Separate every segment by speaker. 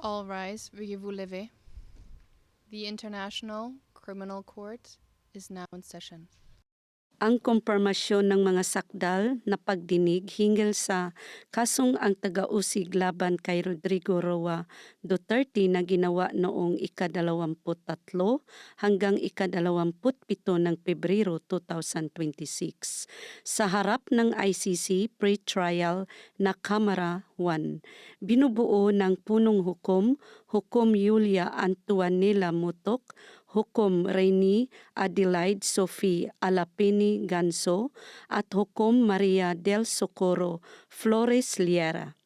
Speaker 1: All rise, veuillez-vous lever. The International Criminal Court is now in session.
Speaker 2: Ang kompormasyon ng mga sakdal na pagdinig hinggil sa kasong ang taga-usig laban kay Rodrigo Roa Duterte na ginawa noong ika-23 hanggang ika-27 ng Pebrero 2026 sa harap ng ICC Pre-Trial na Kamara 1. Binubuo ng punong hukom, Hukom Julia Antuanela Mutok, Hukom Reynie Adelaide Sophie Alapini Ganso at Hukom Maria del Socorro Flores Liera.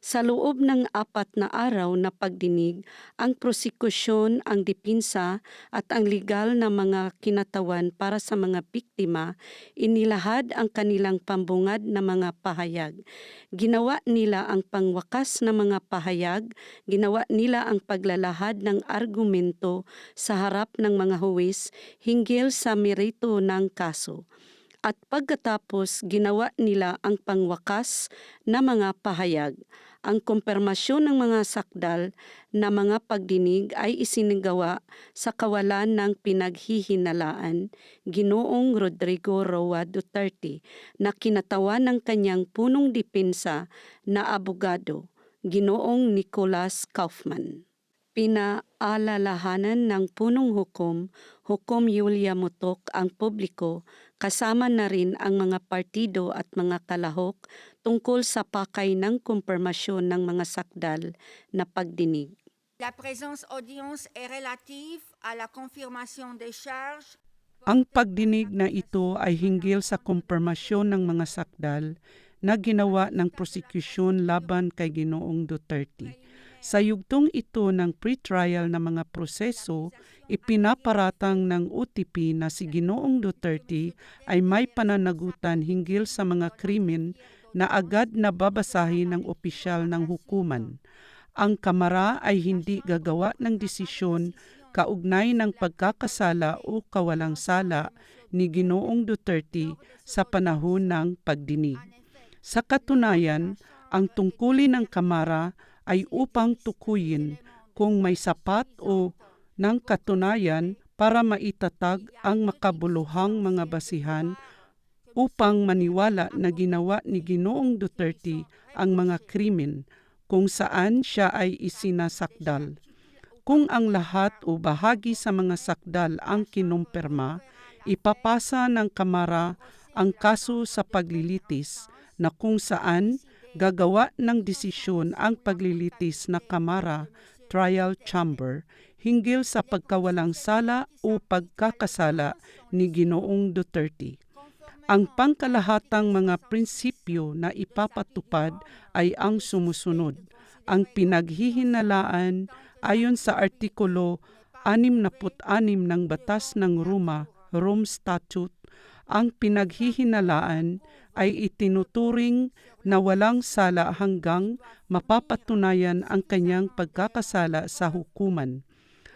Speaker 2: Sa loob ng 4 na araw na pagdinig, ang prosekusyon, ang dipinsa at ang legal na mga kinatawan para sa mga biktima, inilahad ang kanilang pambungad na mga pahayag. Ginawa nila ang pangwakas na mga pahayag, ginawa nila ang paglalahad ng argumento sa harap ng mga huwis hinggil sa merito ng kaso. At pagkatapos ginawa nila ang pangwakas na mga pahayag. Ang kumpirmasyon ng mga sakdal na mga pagdinig ay isinagawa sa kawalan ng pinaghihinalaan Ginoong Rodrigo Roa Duterte na kinatawan ng kanyang punong depensa na abogado, Ginoong Nicholas Kaufman. Pinaalalahanan ng punong hukom, Hukom Julia Mutok ang publiko, kasama na rin ang mga partido at mga kalahok tungkol sa pakay ng kumpirmasyon ng mga sakdal na pagdinig.
Speaker 3: La présence audience est relative à la confirmation des charges.
Speaker 4: Ang pagdinig na ito ay hinggil sa kumpirmasyon ng mga sakdal na ginawa ng prosekusyon laban kay Ginoong Duterte. Sa yugtong ito ng pre-trial na mga proseso, ipinaparatang ng OTP na si Ginoong Duterte ay may pananagutan hinggil sa mga krimen na agad na babasahin ng opisyal ng hukuman. Ang Kamara ay hindi gagawa ng desisyon kaugnay ng pagkakasala o kawalang sala ni Ginoong Duterte sa panahon ng pagdinig. Sa katunayan, ang tungkulin ng Kamara ay upang tukuyin kung may sapat o ng katunayan para maitatag ang makabuluhang mga basihan upang maniwala na ginawa ni Ginoong Duterte ang mga krimen kung saan siya ay isinasakdal. Kung ang lahat o bahagi sa mga sakdal ang kinumpirma, ipapasa ng Kamara ang kaso sa paglilitis na kung saan gagawa ng desisyon ang paglilitis na Kamara Trial Chamber hinggil sa pagkawalang sala o pagkakasala ni Ginoong Duterte. Ang pangkalahatang mga prinsipyo na ipapatupad ay ang sumusunod. Ang pinaghihinalaan ayon sa Artikulo 66 ng Batas ng Rome Statute, ang pinaghihinalaan ay itinuturing na walang sala hanggang mapapatunayan ang kanyang pagkakasala sa hukuman.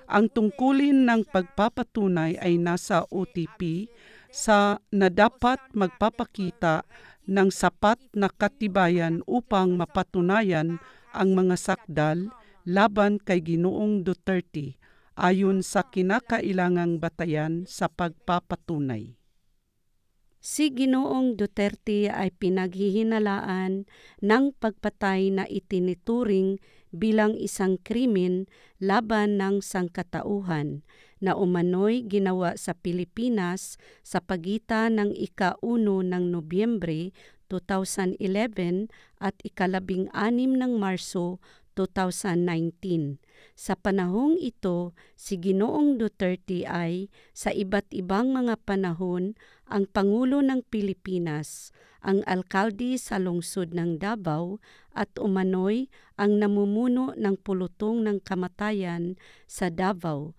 Speaker 4: Ang tungkulin ng pagpapatunay ay nasa OTP na dapat magpapakita ng sapat na katibayan upang mapatunayan ang mga sakdal laban kay Ginoong Duterte ayon sa kinakailangang batayan sa pagpapatunay.
Speaker 2: Si Ginoong Duterte ay pinaghihinalaan ng pagpatay na itinituring bilang isang krimen laban ng sangkatauhan na umano'y ginawa sa Pilipinas sa pagitan ng ika-1 ng Nobyembre 2011 at ika-16 ng Marso 2019. Sa panahong ito, si Ginoong Duterte ay sa iba't ibang mga panahon ang Pangulo ng Pilipinas, ang alkalde sa lungsod ng Davao at umano'y ang namumuno ng pulutong ng kamatayan sa Davao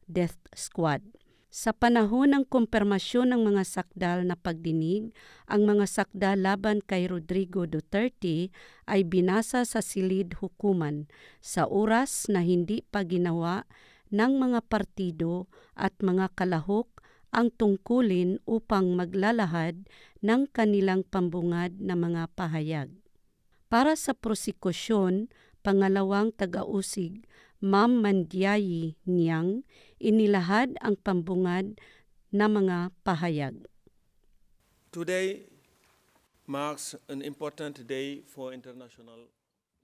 Speaker 2: Death Squad. Sa panahon ng kumpirmasyon ng mga sakdal na pagdinig, ang mga sakdal laban kay Rodrigo Duterte ay binasa sa silid hukuman sa oras na hindi pa ginawa ng mga partido at mga kalahok ang tungkulin upang maglalahad ng kanilang pambungad na mga pahayag. Para sa prosekusyon, pangalawang tagausig, Ma'am Mandiayi Niang, inilahad ang pambungad na mga pahayag.
Speaker 5: Today marks an important day for international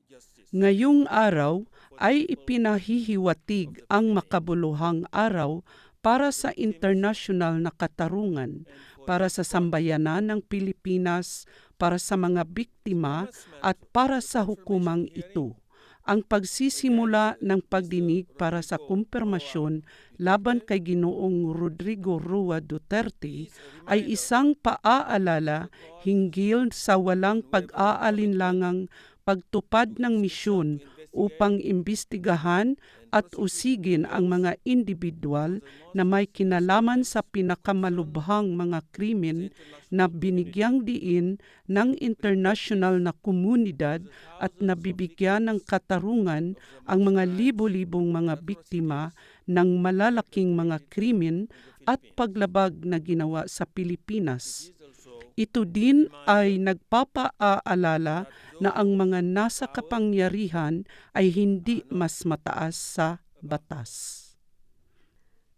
Speaker 5: justice.
Speaker 4: Ngayong araw ay ipinahihiwatig ang makabuluhang araw para sa internasyonal na katarungan, para sa sambayanan ng Pilipinas, para sa mga biktima at para sa hukumang ito. Ang pagsisimula ng pagdinig para sa kumpirmasyon laban kay Ginoong Rodrigo Roa Duterte ay isang paaalala hinggil sa walang pag-aalinlangang pagtupad ng misyon upang imbestigahan at usigin ang mga individual na may kinalaman sa pinakamalubhang mga krimen na binigyang diin ng internasyonal na komunidad at nabibigyan ng katarungan ang mga libo-libong mga biktima ng malalaking mga krimen at paglabag na ginawa sa Pilipinas. Ito din ay nagpapaalala na ang mga nasa kapangyarihan ay hindi mas mataas sa batas.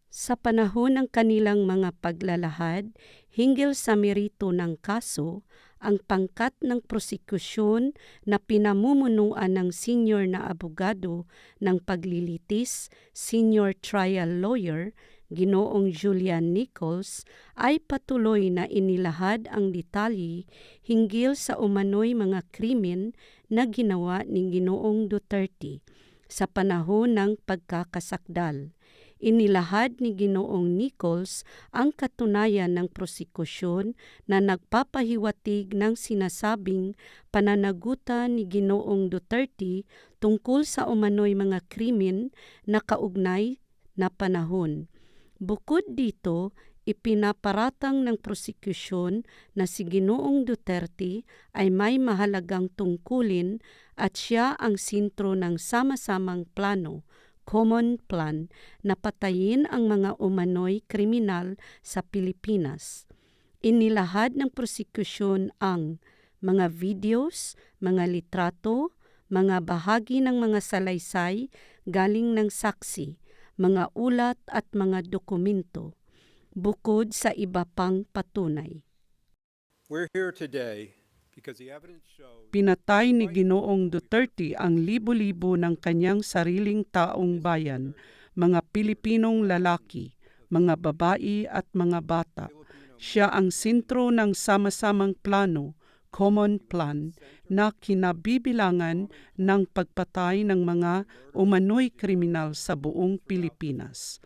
Speaker 2: Sa panahon ng kanilang mga paglalahad hinggil sa merito ng kaso, ang pangkat ng prosekusyon na pinamumunuan ng senior na abogado ng paglilitis, senior trial lawyer, Ginoong Julian Nichols, ay patuloy na inilahad ang detalye hinggil sa umano'y mga krimen na ginawa ni Ginoong Duterte sa panahon ng pagkakasakdal. Inilahad ni Ginoong Nichols ang katunayan ng prosekusyon na nagpapahiwatig ng sinasabing pananagutan ni Ginoong Duterte tungkol sa umano'y mga krimen na kaugnay na panahon. Bukod dito, ipinaparatang ng prosekusyon na si Ginoong Duterte ay may mahalagang tungkulin at siya ang sentro ng sama-samang plano, common plan, na patayin ang mga umano'y kriminal sa Pilipinas. Inilahad ng prosekusyon ang mga videos, mga litrato, mga bahagi ng mga salaysay galing ng saksi, mga ulat at mga dokumento, bukod sa iba pang patunay.
Speaker 6: We're here today because the evidence shows
Speaker 4: Pinatay ni Ginoong Duterte ang libo-libo ng kanyang sariling taong bayan, mga Pilipinong lalaki, mga babae at mga bata. Siya ang sentro ng sama-samang plano, common plan, na kinabibilangan ng pagpatay ng mga umano'y kriminal sa buong Pilipinas.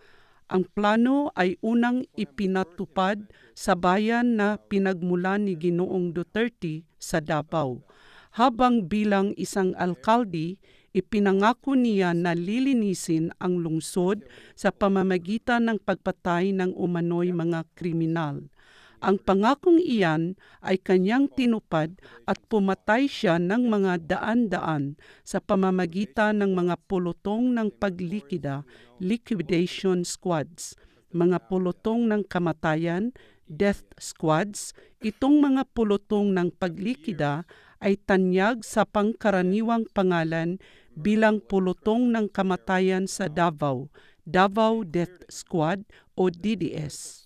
Speaker 4: Ang plano ay unang ipinatupad sa bayan na pinagmulan ni Ginoong Duterte sa Davao. Habang bilang isang alkalde, ipinangako niya na lilinisin ang lungsod sa pamamagitan ng pagpatay ng umano'y mga kriminal. Ang pangakong iyan ay kanyang tinupad at pumatay siya ng mga daan-daan sa pamamagitan ng mga pulutong ng paglikida, liquidation squads, mga pulutong ng kamatayan, death squads. Itong mga pulutong ng paglikida ay tanyag sa pangkaraniwang pangalan bilang pulutong ng kamatayan sa Davao, Davao Death Squad o DDS.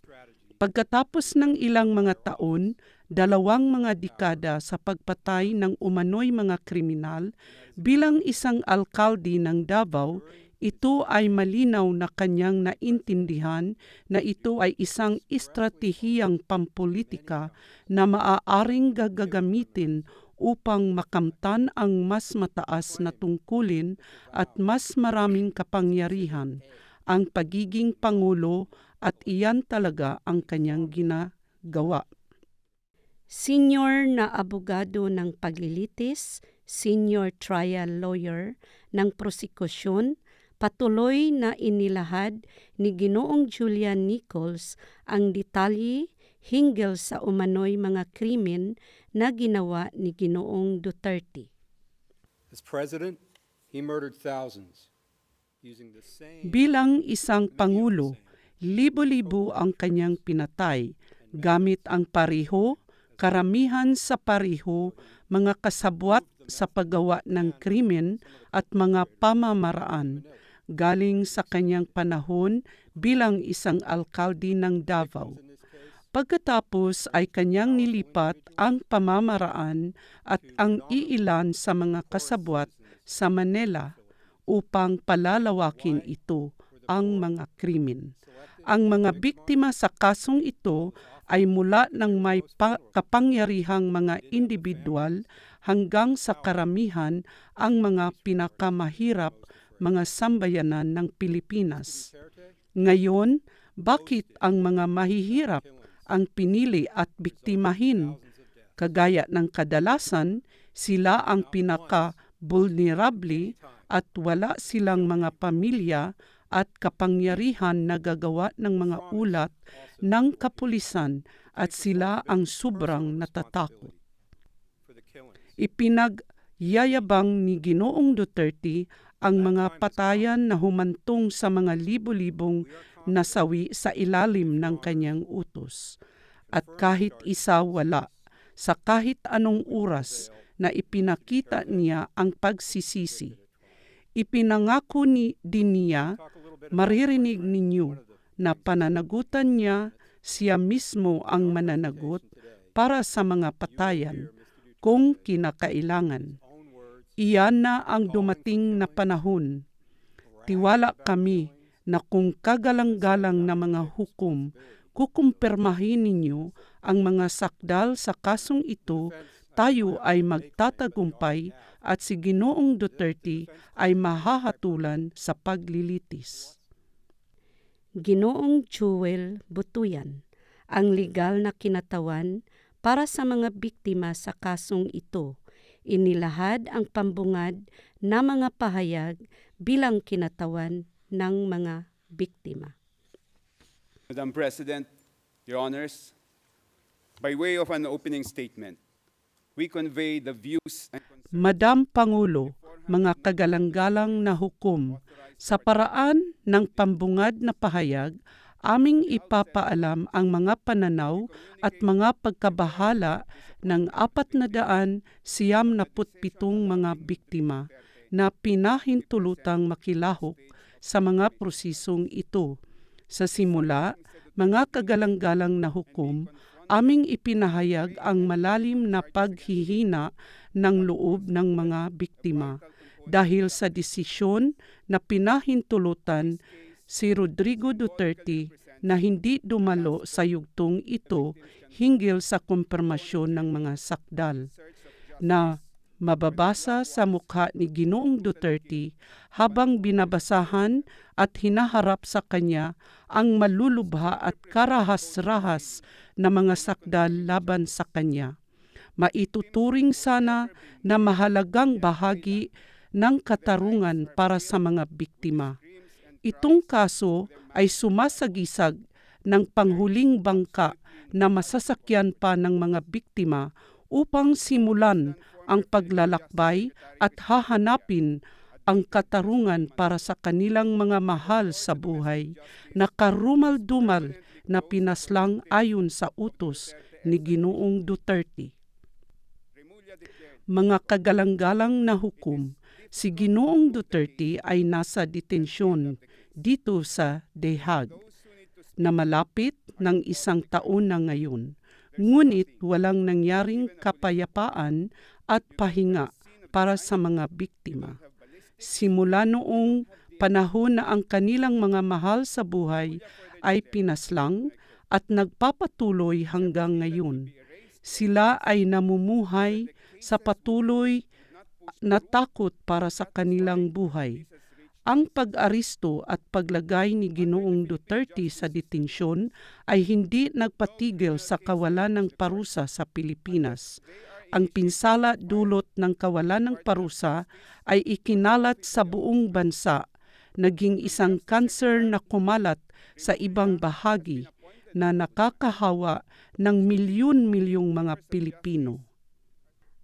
Speaker 4: Pagkatapos ng ilang mga taon, 2 mga dekada sa pagpatay ng umano'y mga kriminal, bilang isang alkalde ng Davao, ito ay malinaw na kanyang naintindihan na ito ay isang estratehiyang pampolitika na maaaring gagamitin upang makamtan ang mas mataas na tungkulin at mas maraming kapangyarihan, ang pagiging Pangulo, at iyan talaga ang kanyang ginagawa.
Speaker 2: Senior na abogado ng paglilitis, senior trial lawyer ng prosekusyon, patuloy na inilahad ni Ginoong Julian Nichols ang detalye hinggil sa umano'y mga krimen na ginawa ni Ginoong Duterte.
Speaker 6: as president, he murdered thousands using the same
Speaker 4: Bilang isang Pangulo, libo-libo ang kanyang pinatay gamit ang pareho, karamihan sa pareho, mga kasabwat sa paggawa ng krimen at mga pamamaraan galing sa kanyang panahon bilang isang alkalde ng Davao. Pagkatapos ay kanyang nilipat ang pamamaraan at ang iilan sa mga kasabwat sa Manila upang palalawakin ito ang mga krimen. Ang mga biktima sa kasong ito ay mula ng may kapangyarihang mga individual hanggang sa karamihan ang mga pinakamahirap mga sambayanan ng Pilipinas. Ngayon, bakit ang mga mahihirap ang pinili at biktimahin? Kagaya ng kadalasan, sila ang pinaka-vulnerable at wala silang mga pamilya at kapangyarihan na gagawa ng mga ulat ng kapulisan at sila ang sobrang natatakot. Ipinagyayabang ni Ginoong Duterte ang mga patayan na humantong sa mga libo-libong nasawi sa ilalim ng kanyang utos. At kahit isa wala, sa kahit anong oras na ipinakita niya ang pagsisisi. Ipinangako din niya, maririnig ninyo, na pananagutan niya, siya mismo ang mananagot para sa mga patayan kung kinakailangan. Iyan na ang dumating na panahon. Tiwala kami na kung kagalang-galang na mga hukom, kukumpirmahin ninyo ang mga sakdal sa kasong ito, tayo ay magtatagumpay at si Ginoong Duterte ay mahahatulan sa paglilitis.
Speaker 2: Ginoong Joel Butuyan, ang legal na kinatawan para sa mga biktima sa kasong ito. Inilahad ang pambungad na mga pahayag bilang kinatawan ng mga biktima.
Speaker 7: Madam President, Your Honors, by way of an opening statement, we convey the views and
Speaker 4: Madam Pangulo, mga kagalang-galang na hukom, sa paraan ng pambungad na pahayag, aming ipapaalam ang mga pananaw at mga pagkabahala ng 497 mga biktima na pinahintulutang makilahok sa mga prosesong ito. Sa simula, mga kagalang-galang na hukom, aming ipinahayag ang malalim na paghihina ng loob ng mga biktima dahil sa desisyon na pinahintulutan si Rodrigo Duterte na hindi dumalo sa yugtong ito hinggil sa kumpirmasyon ng mga sakdal na mababasa sa mukha ni Ginoong Duterte habang binabasahan at hinaharap sa kanya ang malulubha at karahas-rahas na mga sakdal laban sa kanya. Maituturing sana na mahalagang bahagi ng katarungan para sa mga biktima. Itong kaso ay sumasagisag ng panghuling bangka na masasakyan pa ng mga biktima upang simulan ang paglalakbay at hahanapin ang katarungan para sa kanilang mga mahal sa buhay na karumal-dumal na pinaslang ayon sa utos ni Ginoong Duterte. Mga kagalang-galang na hukom, si Ginoong Duterte ay nasa detensyon dito sa The Hague na malapit ng 1 taon na ngayon. Ngunit walang nangyaring kapayapaan at pahinga para sa mga biktima. Simula noong panahon na ang kanilang mga mahal sa buhay ay pinaslang at nagpapatuloy hanggang ngayon. Sila ay namumuhay sa patuloy na takot para sa kanilang buhay. Ang pag-aristo at paglagay ni Ginoong Duterte sa detensyon ay hindi nagpatigil sa kawalan ng parusa sa Pilipinas. Ang pinsala dulot ng kawalan ng parusa ay ikinalat sa buong bansa, naging isang kanser na kumalat sa ibang bahagi na nakakahawa ng milyon-milyong mga Pilipino.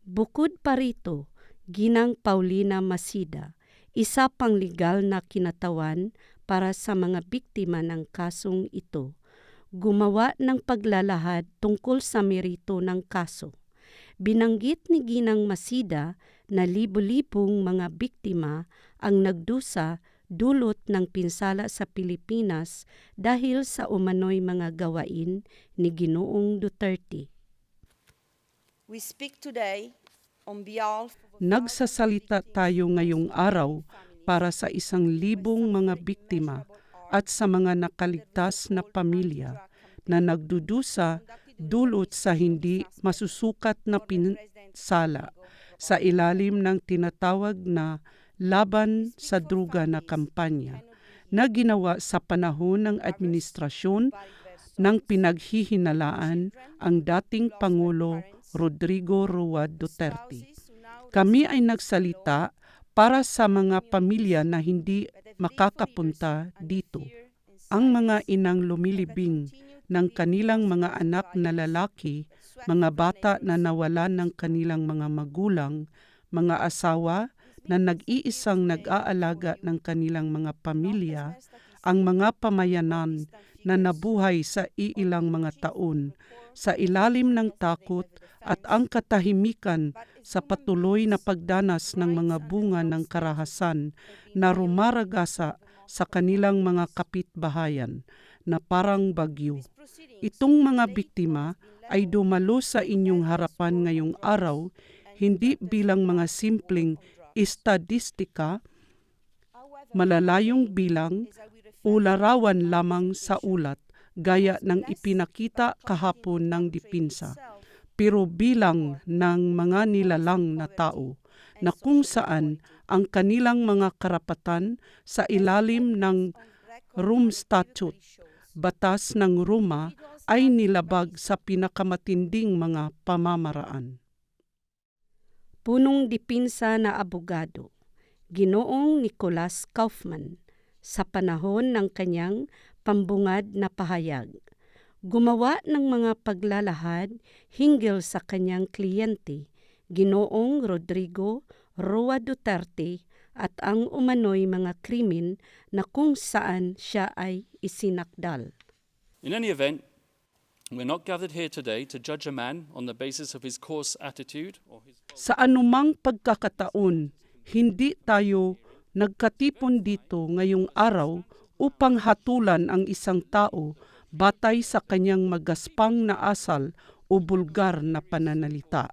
Speaker 2: Bukod pa rito, Ginang Paulina Masida, isa pang legal na kinatawan para sa mga biktima ng kasong ito, gumawa ng paglalahad tungkol sa merito ng kaso. Binanggit ni Ginang Masida na libo-libong mga biktima ang nagdusa dulot ng pinsala sa Pilipinas dahil sa umano'y mga gawain ni Ginoong Duterte.
Speaker 8: We speak today on behalf of
Speaker 4: Nagsasalita tayo ngayong araw para sa 1,000 mga biktima at sa mga nakaligtas na pamilya na nagdudusa dulot sa hindi masusukat na pinsala sa ilalim ng tinatawag na laban sa druga na kampanya na ginawa sa panahon ng administrasyon ng pinaghihinalaan ang dating Pangulo Rodrigo Roa Duterte. Kami ay nagsalita para sa mga pamilya na hindi makakapunta dito. Ang mga inang lumilibing ng kanilang mga anak na lalaki, mga bata na nawalan ng kanilang mga magulang, mga asawa na nag-iisang nag-aalaga ng kanilang mga pamilya, ang mga pamayanan na nabuhay sa iilang mga taon sa ilalim ng takot at ang katahimikan sa patuloy na pagdanas ng mga bunga ng karahasan na rumaragasa sa kanilang mga kapitbahayan na parang bagyo. Itong mga biktima ay dumalo sa inyong harapan ngayong araw hindi bilang mga simpleng estadistika, malalayong bilang o larawan lamang sa ulat gaya ng ipinakita kahapon ng dipinsa, pero bilang ng mga nilalang na tao na kung saan ang kanilang mga karapatan sa ilalim ng Rome Statute, batas ng Roma, ay nilabag sa pinakamatinding mga pamamaraan.
Speaker 2: Punong dipinsa na abogado, Ginoong Nicolas Kaufman, sa panahon ng kanyang pambungad na pahayag, gumawa ng mga paglalahad hinggil sa kanyang kliyente, Ginoong Rodrigo Roa Duterte, at ang umano'y mga krimen na kung saan siya ay isinakdal.
Speaker 9: In any event, we're not gathered here today to judge a man on the basis of his coarse attitude or his...
Speaker 4: Sa anumang pagkakataon, hindi tayo nagkatipon dito ngayong araw upang hatulan ang isang tao batay sa kanyang magaspang na asal o bulgar na pananalita.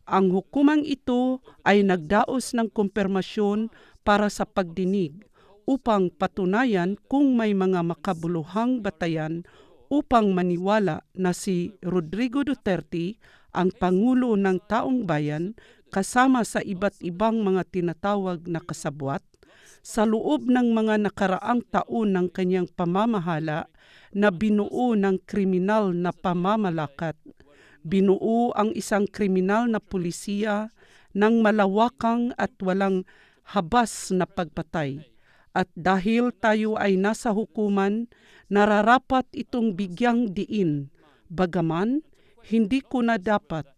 Speaker 4: Ang hukumang ito ay nagdaos ng kumpirmasyon para sa pagdinig upang patunayan kung may mga makabuluhang batayan upang maniwala na si Rodrigo Duterte ang Pangulo ng Taong Bayan kasama sa iba't ibang mga tinatawag na kasabwat sa loob ng mga nakaraang taon ng kanyang pamamahala na binuo ng kriminal na pamamalakad. Binuo ang isang kriminal na pulisiya ng malawakang at walang habas na pagpatay. At dahil tayo ay nasa hukuman, nararapat itong bigyang diin. Bagaman, hindi ko na dapat.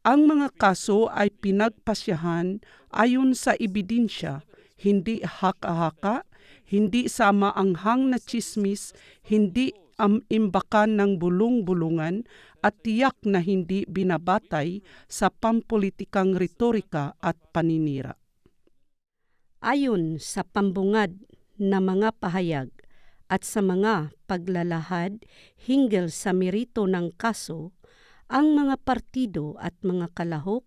Speaker 4: Ang mga kaso ay pinagpasyahan ayon sa ebidensya, hindi haka-haka, hindi sa maanghang na tsismis, hindi imbakan ng bulong-bulungan at tiyak na hindi binabatay sa pampolitikang retorika at paninira.
Speaker 2: Ayon sa pambungad na mga pahayag at sa mga paglalahad hinggil sa merito ng kaso, ang mga partido at mga kalahok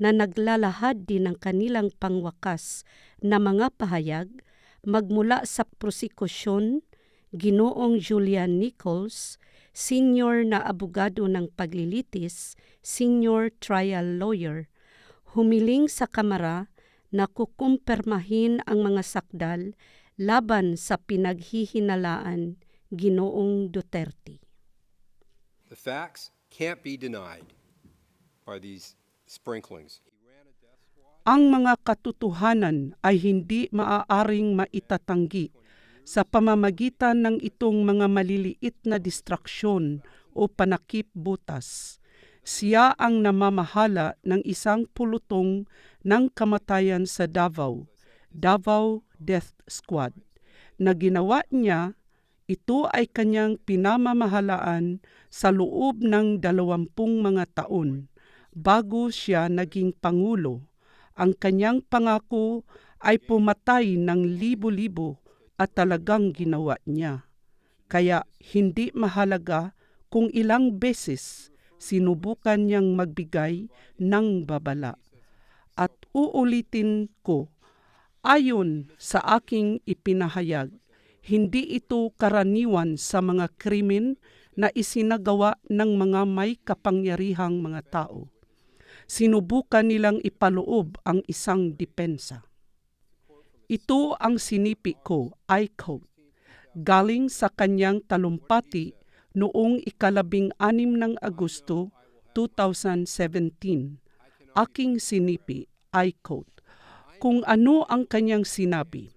Speaker 2: na naglalahad din ng kanilang pangwakas na mga pahayag magmula sa prosekusyon, Ginoong Julian Nichols, senior na abogado ng paglilitis, senior trial lawyer, humiling sa Kamara na kukumpirmahin ang mga sakdal laban sa pinaghihinalaan Ginoong Duterte.
Speaker 6: The facts can't be denied by these sprinklings.
Speaker 4: Ang mga katotohanan ay hindi maaaring maitatanggi sa pamamagitan ng itong mga maliliit na distraksyon o panakip butas. Siya ang namamahala ng isang pulutong ng kamatayan sa Davao, Davao Death Squad, na ginawa niya. Ito ay kanyang pinamamahalaan sa loob ng 20 mga taon bago siya naging Pangulo. Ang kanyang pangako ay pumatay ng libo-libo at talagang ginawa niya. Kaya hindi mahalaga kung ilang beses sinubukan niyang magbigay ng babala. At uulitin ko, ayon sa aking ipinahayag, hindi ito karaniwan sa mga krimen na isinagawa ng mga may kapangyarihang mga tao. Sinubukan nilang ipaloob ang isang depensa. Ito ang sinipi ko, I quote, galing sa kanyang talumpati noong 16 ng Agosto 2017. Aking sinipi, I quote, kung ano ang kanyang sinabi.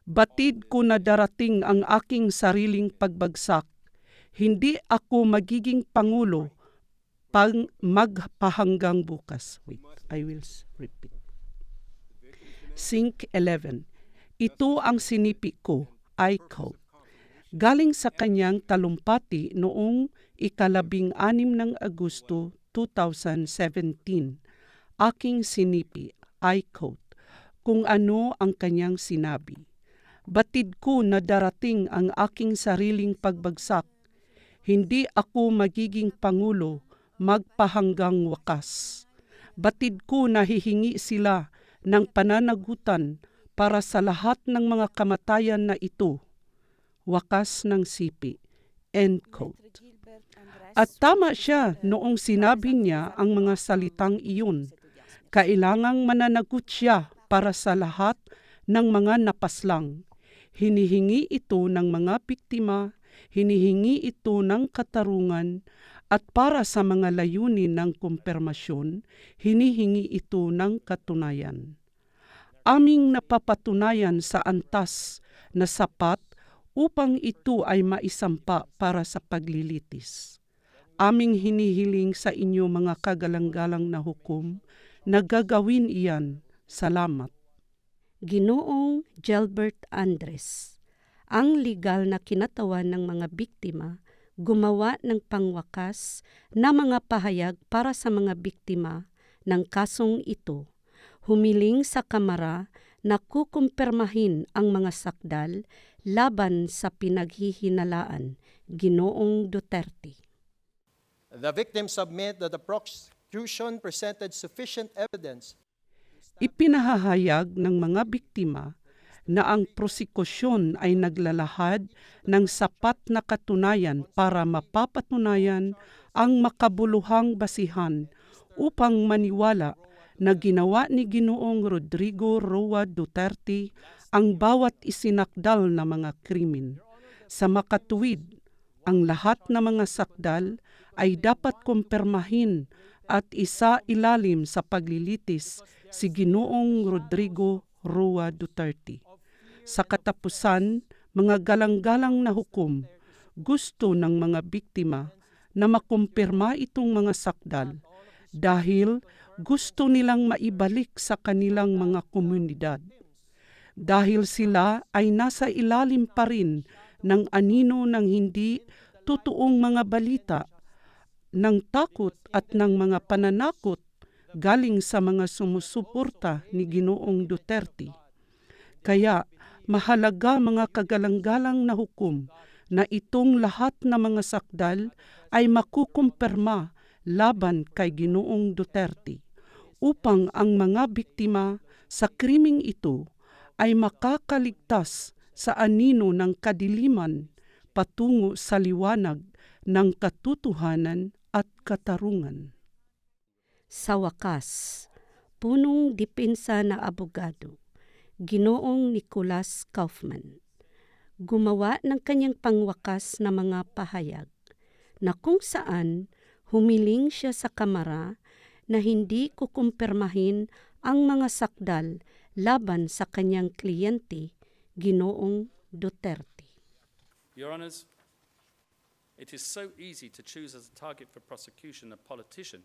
Speaker 4: Batid ko na darating ang aking sariling pagbagsak. Hindi ako magiging pangulo pang magpahanggang bukas. Wait, I will repeat. Sync 11. Ito ang sinipi ko, I quote. Galing sa kanyang talumpati noong 16 ng Agosto 2017. Aking sinipi, I quote, kung ano ang kanyang sinabi. Batid ko na darating ang aking sariling pagbagsak. Hindi ako magiging pangulo magpahanggang wakas. Batid ko na hihingi sila ng pananagutan para sa lahat ng mga kamatayan na ito. Wakas ng sipi. End quote. At tama siya noong sinabi niya ang mga salitang iyon. Kailangang mananagot siya para sa lahat ng mga napaslang. Hinihingi ito ng mga biktima, hinihingi ito ng katarungan, at para sa mga layunin ng kumpirmasyon, hinihingi ito ng katunayan. Aming napapatunayan sa antas na sapat upang ito ay maisampa para sa paglilitis. Aming hinihiling sa inyo mga kagalang-galang na hukom na gagawin iyan. Salamat.
Speaker 2: Ginoong Gilbert Andres, ang legal na kinatawan ng mga biktima, gumawa ng pangwakas na mga pahayag para sa mga biktima ng kasong ito. Humiling sa Kamara na kukumpirmahin ang mga sakdal laban sa pinaghihinalaan, Ginoong Duterte.
Speaker 10: The victims submit that the prosecution presented sufficient evidence.
Speaker 4: Ipinahahayag ng mga biktima na ang prosekusyon ay naglalahad ng sapat na katunayan para mapapatunayan ang makabuluhang basihan upang maniwala na ginawa ni Ginoong Rodrigo Roa Duterte ang bawat isinakdal na mga krimen. Sa makatuwid, ang lahat ng mga sakdal ay dapat kumpirmahin at isa ilalim sa paglilitis si Ginoong Rodrigo Roa Duterte. Sa katapusan, mga galang-galang na hukom, gusto ng mga biktima na makumpirma itong mga sakdal dahil gusto nilang maibalik sa kanilang mga komunidad. Dahil sila ay nasa ilalim pa rin ng anino ng hindi totoong mga balita, ng takot at ng mga pananakot galing sa mga sumusuporta ni Ginoong Duterte. Kaya mahalaga mga kagalang-galang na hukom na itong lahat ng mga sakdal ay makukumpirma laban kay Ginoong Duterte upang ang mga biktima sa krimeng ito ay makakaligtas sa anino ng kadiliman patungo sa liwanag ng katotohanan at katarungan.
Speaker 2: Sa wakas, punong depensa na abogado, Ginoong Nicolas Kaufman, gumawa ng kanyang pangwakas na mga pahayag na kung saan humiling siya sa Kamara na hindi kukumpirmahin ang mga sakdal laban sa kanyang kliyente, Ginoong Duterte.
Speaker 9: Your Honours, it is so easy to choose as a target for prosecution a politician.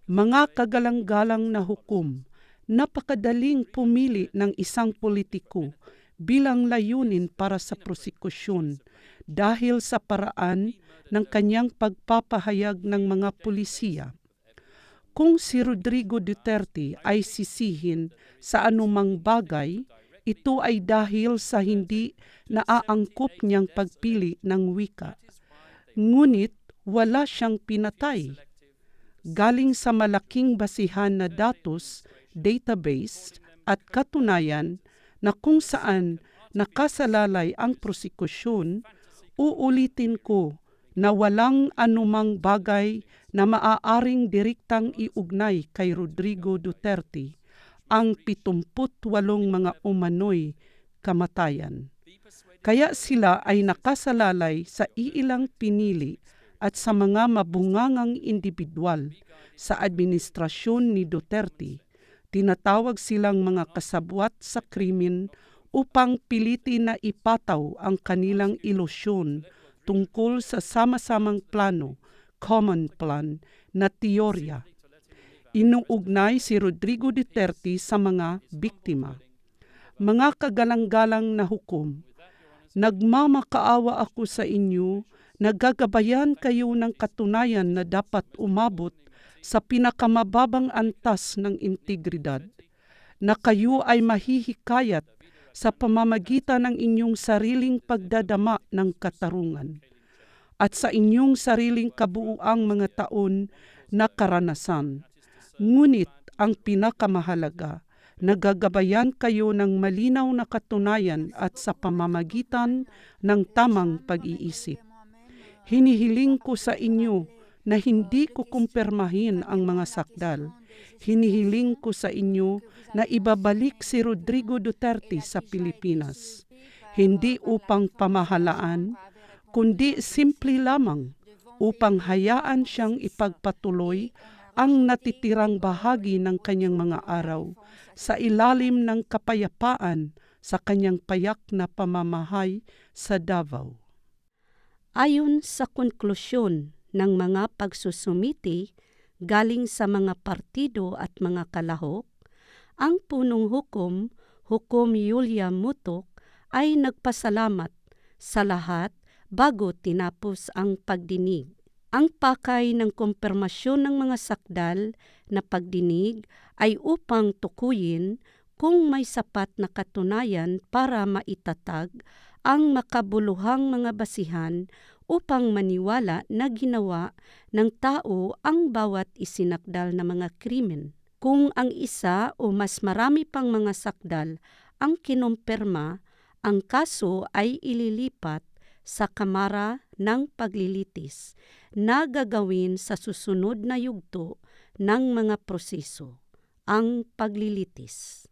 Speaker 4: Mga kagalang-galang na hukom, napakadaling pumili ng isang politiko bilang layunin para sa prosekusyon dahil sa paraan ng kanyang pagpapahayag ng mga pulisiya. kung si Rodrigo Duterte ay sisihin sa anumang bagay, ito ay dahil sa hindi naaangkop niyang pagpili ng wika. Ngunit wala siyang pinatay. Galing sa malaking basihan na datos, database at katunayan na kung saan nakasalalay ang prosekusyon, uulitin ko na walang anumang bagay na maaaring direktang iugnay kay Rodrigo Duterte ang 78 mga umano'y kamatayan. Kaya sila ay nakasalalay sa iilang pinili at sa mga mabungangang individual sa administrasyon ni Duterte. Tinatawag silang mga kasabwat sa krimen upang pilitin na ipataw ang kanilang ilusyon tungkol sa sama-samang plano, common plan, na teorya. Inuugnay si Rodrigo Duterte sa mga biktima. Mga kagalang-galang na hukom, nagmamakaawa ako sa inyo, nagagabayan kayo ng katunayan na dapat umabot sa pinakamababang antas ng integridad, na kayo ay mahihikayat sa pamamagitan ng inyong sariling pagdadama ng katarungan at sa inyong sariling kabuuang mga taon na karanasan. Ngunit ang pinakamahalaga, nagagabayan kayo ng malinaw na katunayan at sa pamamagitan ng tamang pag-iisip. Hinihiling ko sa inyo na hindi ko kumpirmahin ang mga sakdal. Hinihiling ko sa inyo na ibabalik si Rodrigo Duterte sa Pilipinas, hindi upang pamahalaan, kundi simple lamang upang hayaan siyang ipagpatuloy ang natitirang bahagi ng kanyang mga araw sa ilalim ng kapayapaan sa kanyang payak na pamamahay sa Davao.
Speaker 2: Ayon sa konklusyon ng mga pagsusumiti galing sa mga partido at mga kalahok, ang punong hukom, Hukom Yulia Mutok, ay nagpasalamat sa lahat bago tinapos ang pagdinig. Ang pakay ng kumpirmasyon ng mga sakdal na pagdinig ay upang tukuyin kung may sapat na katunayan para maitatag ang makabuluhang mga basihan upang maniwala na ginawa ng tao ang bawat isinakdal na mga krimen. Kung ang isa o mas marami pang mga sakdal ang kinumpirma, ang kaso ay ililipat sa Kamara ng Paglilitis na gagawin sa susunod na yugto ng mga proseso, ang paglilitis.